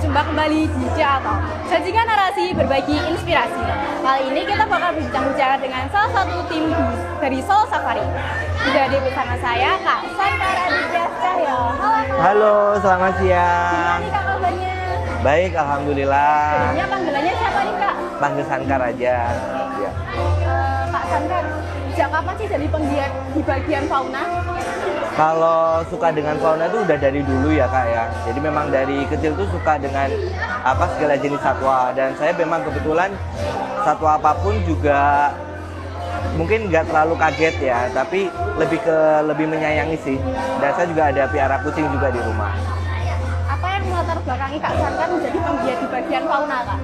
berjumpa kembali di Jato. Sajikan narasi, berbagi inspirasi. Kali ini kita bakal bincang-bincang dengan salah satu tim dari Solo Safari. Sudah ada bersama saya, Kak Sankar Aditya Cahyo. Halo, Kak. Halo, selamat siang. Gimana nih, Kak, kabarnya? Baik, alhamdulillah. Sebelumnya panggilannya siapa nih, Kak? Panggil Sankar aja. Ya. Kak Sankar, sejak kapan sih jadi penggiat di bagian fauna? Kalau suka dengan fauna itu udah dari dulu ya Kak ya. Jadi memang dari kecil tuh suka dengan segala jenis satwa. Dan saya memang kebetulan satwa apapun juga mungkin nggak terlalu kaget ya, tapi lebih menyayangi sih. Dan saya juga ada piara kucing juga di rumah. Apa yang melatar belakangi Kak Sankar menjadi penggiat di bagian fauna, Kak?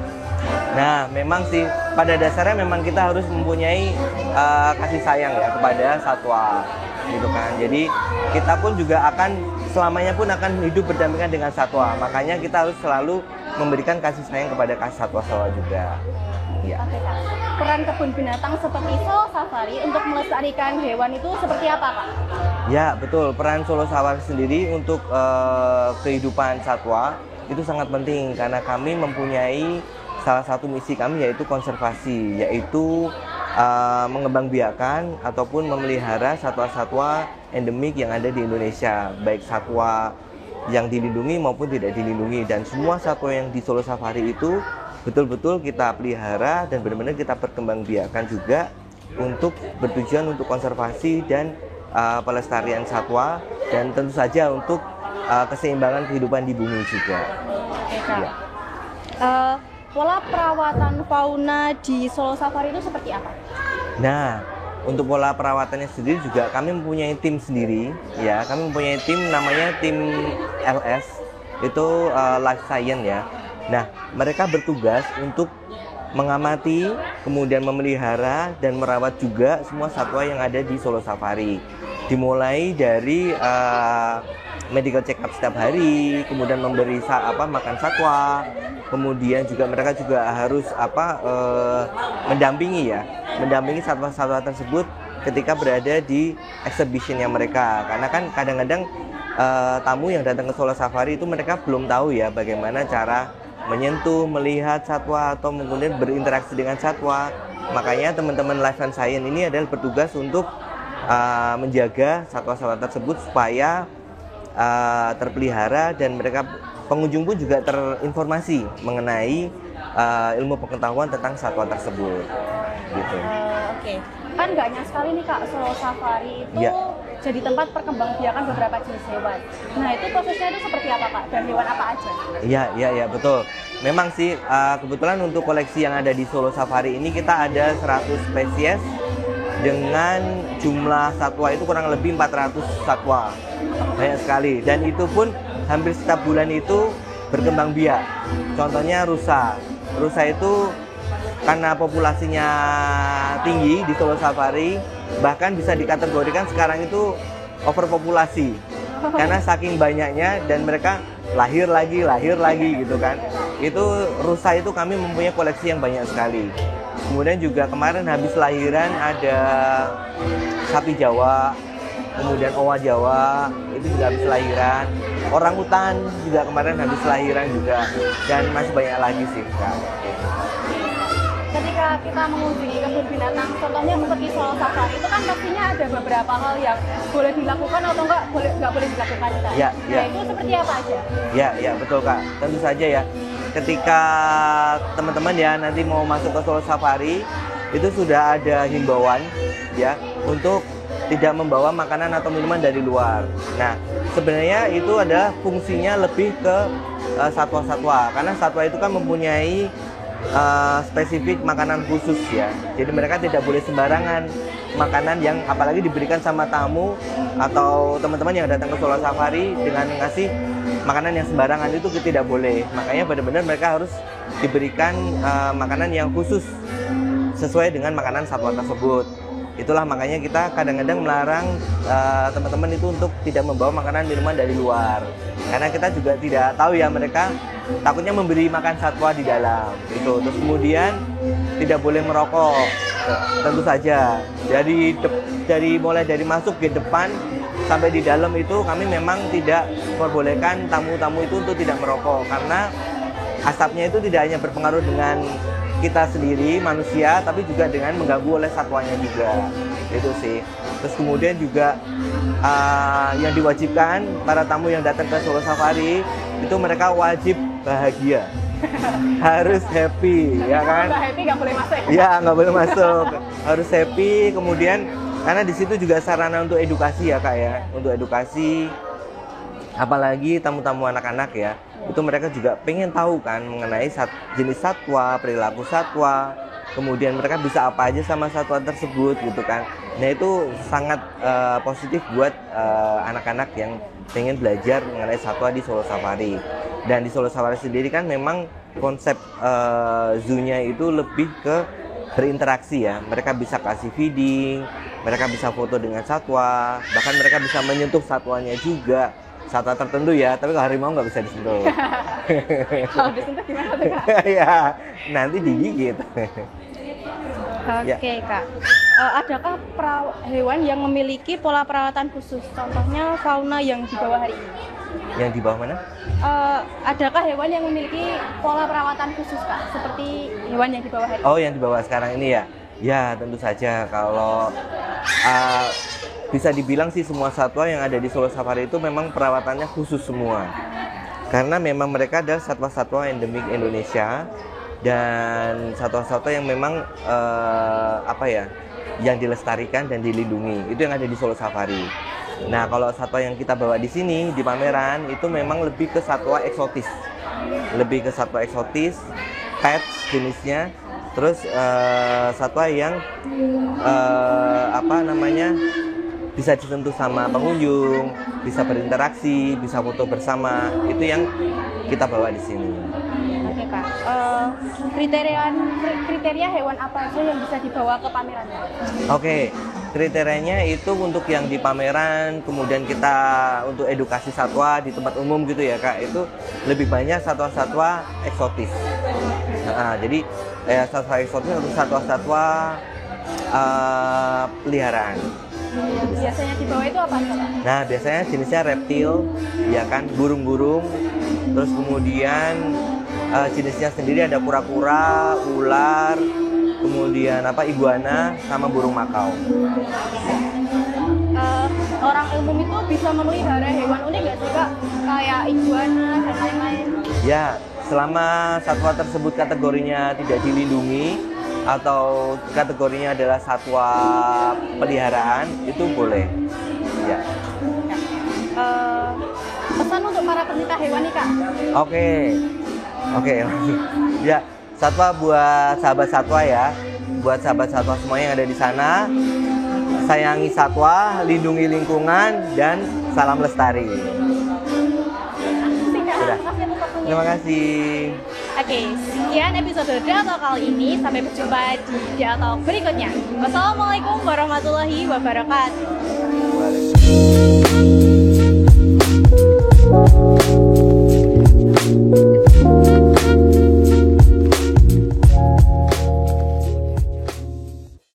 Nah, memang sih pada dasarnya memang kita harus mempunyai kasih sayang ya kepada satwa, gitu kan. Jadi kita pun juga selamanya pun akan hidup berdampingan dengan satwa. Makanya kita harus selalu memberikan kasih sayang kepada satwa-satwa juga. Ya. Oke, Kak. Peran kebun binatang seperti Solo Safari untuk melestarikan hewan itu seperti apa, Kak? Ya, betul. Peran Solo Safari sendiri untuk kehidupan satwa itu sangat penting karena kami mempunyai salah satu misi kami yaitu konservasi, yaitu mengembangbiakan ataupun memelihara satwa-satwa endemik yang ada di Indonesia, baik satwa yang dilindungi maupun tidak dilindungi. Dan semua satwa yang di Solo Safari itu betul-betul kita pelihara dan benar-benar kita perkembangbiakan juga untuk bertujuan untuk konservasi dan pelestarian satwa dan tentu saja untuk keseimbangan kehidupan di bumi juga. Oke, Kak. Ya. Pola perawatan fauna di Solo Safari itu seperti apa? Nah, untuk pola perawatannya sendiri juga kami mempunyai tim sendiri, ya. Kami mempunyai tim namanya tim LS, itu Life Science ya. Nah, mereka bertugas untuk mengamati, kemudian memelihara dan merawat juga semua satwa yang ada di Solo Safari. Dimulai dari medical check up setiap hari, kemudian memberi makan satwa, kemudian juga mereka juga harus mendampingi satwa-satwa tersebut ketika berada di exhibitionnya mereka. Karena kan kadang-kadang tamu yang datang ke Solo Safari itu mereka belum tahu ya bagaimana cara menyentuh, melihat satwa atau kemudian berinteraksi dengan satwa. Makanya teman-teman Life and Science ini adalah bertugas untuk menjaga satwa-satwa tersebut supaya terpelihara dan mereka pengunjung pun juga terinformasi mengenai ilmu pengetahuan tentang satwa tersebut, gitu. Oke. Kan banyak sekali nih Kak, Solo Safari itu Ya. jadi tempat perkembangbiakan beberapa jenis hewan. Nah, itu prosesnya itu seperti apa, Kak? Dan hewan apa aja? Iya, betul. Memang sih kebetulan untuk koleksi yang ada di Solo Safari ini kita ada 100 spesies dengan jumlah satwa itu kurang lebih 400 satwa. Banyak sekali. Dan itu pun hampir setiap bulan itu berkembang biak. Contohnya rusa. Rusa itu karena populasinya tinggi di Solo Safari, bahkan bisa dikategorikan sekarang itu overpopulasi. Karena saking banyaknya dan mereka lahir lagi gitu kan. Itu rusa itu kami mempunyai koleksi yang banyak sekali. Kemudian juga kemarin habis lahiran ada sapi Jawa, kemudian owa Jawa, itu juga habis lahiran. Orangutan juga kemarin habis lahiran juga. Dan masih banyak lagi sih, Kak. Ketika kita mengunjungi kebun binatang, contohnya seperti Solo Safari, itu kan pastinya ada beberapa hal yang boleh dilakukan atau nggak boleh dilakukan, Kak. Ya. Itu seperti apa aja? Ya, betul Kak. Tentu saja ya. Ketika teman-teman ya nanti mau masuk ke Solo Safari, itu sudah ada himbauan ya untuk tidak membawa makanan atau minuman dari luar. Nah, sebenarnya itu adalah fungsinya lebih ke satwa-satwa, karena satwa itu kan mempunyai spesifik makanan khusus ya. Jadi mereka tidak boleh sembarangan makanan yang apalagi diberikan sama tamu atau teman-teman yang datang ke Solo Safari dengan ngasih makanan yang sembarangan itu tidak boleh. Makanya benar-benar mereka harus diberikan makanan yang khusus sesuai dengan makanan satwa tersebut. Itulah makanya kita kadang-kadang melarang teman-teman itu untuk tidak membawa makanan minuman dari luar. Karena kita juga tidak tahu ya mereka takutnya memberi makan satwa di dalam. Itu. Terus kemudian tidak boleh merokok. Tentu saja. Mulai dari masuk ke depan sampai di dalam itu kami memang tidak memperbolehkan tamu-tamu itu untuk tidak merokok karena asapnya itu tidak hanya berpengaruh dengan kita sendiri manusia, tapi juga dengan mengganggu oleh satwanya juga. Itu sih. Terus kemudian juga yang diwajibkan para tamu yang datang ke Solo Safari itu mereka wajib bahagia. Harus happy, ya kan? Nggak happy nggak boleh masuk. Ya, nggak boleh masuk. Harus happy. Kemudian karena di situ juga sarana untuk edukasi ya kak ya, untuk edukasi. Apalagi tamu-tamu anak-anak ya, itu mereka juga pengen tahu kan mengenai jenis satwa, perilaku satwa. Kemudian mereka bisa apa aja sama satwa tersebut gitu kan. Nah itu sangat positif buat anak-anak yang pengen belajar mengenai satwa di Solo Safari. Dan di Solo Safari sendiri kan memang konsep zoo-nya itu lebih ke berinteraksi ya. Mereka bisa kasih feeding, mereka bisa foto dengan satwa, bahkan mereka bisa menyentuh satwanya juga. Satwa tertentu ya, tapi kalau harimau nggak bisa disentuh. Kalau disentuh gimana tuh kak? Ya, nanti digigit. Oke kak, adakah hewan yang memiliki pola perawatan khusus? Contohnya fauna yang di bawah hari ini. Yang di bawah mana? Adakah hewan yang memiliki pola perawatan khusus kak? Seperti hewan yang di bawah hari ini? Oh, yang di bawah sekarang ini ya? Ya, tentu saja. Kalau bisa dibilang sih semua satwa yang ada di Solo Safari itu memang perawatannya khusus semua. Karena memang mereka adalah satwa-satwa endemik Indonesia dan satwa-satwa yang memang yang dilestarikan dan dilindungi. Itu yang ada di Solo Safari. Nah, kalau satwa yang kita bawa di sini di pameran itu memang lebih ke satwa eksotis. Lebih ke satwa eksotis, pets jenisnya. Terus satwa yang bisa disentuh sama pengunjung, bisa berinteraksi, bisa foto bersama. Itu yang kita bawa di sini. Oke kak, kriteria hewan apa aja yang bisa dibawa ke pameran? Oke, kriterianya itu untuk yang di pameran, kemudian kita untuk edukasi satwa di tempat umum gitu ya kak. Itu lebih banyak satwa-satwa eksotis. Jadi satwa eksotis atau satwa-satwa peliharaan. Biasanya di bawah itu apa aja? Nah, biasanya jenisnya reptil, ya kan, burung-burung. Terus kemudian jenisnya sendiri ada kura-kura, ular, kemudian iguana, sama burung makau. Orang umum itu bisa memelihara hewan unik nggak sih kak? Kayak iguana dan lain-lain? Ya, selama satwa tersebut kategorinya tidak dilindungi atau kategorinya adalah satwa peliharaan, itu boleh. Ya. Pesan untuk para pencinta hewan nih kak? Oke. Ya, satwa buat sahabat satwa ya, buat sahabat satwa semua yang ada di sana, sayangi satwa, lindungi lingkungan, dan salam lestari. Sudah. Terima kasih. Oke, sekian episode Dato kali ini. Sampai berjumpa di Dato berikutnya. Wassalamualaikum warahmatullahi wabarakatuh. Waalaikumsalam.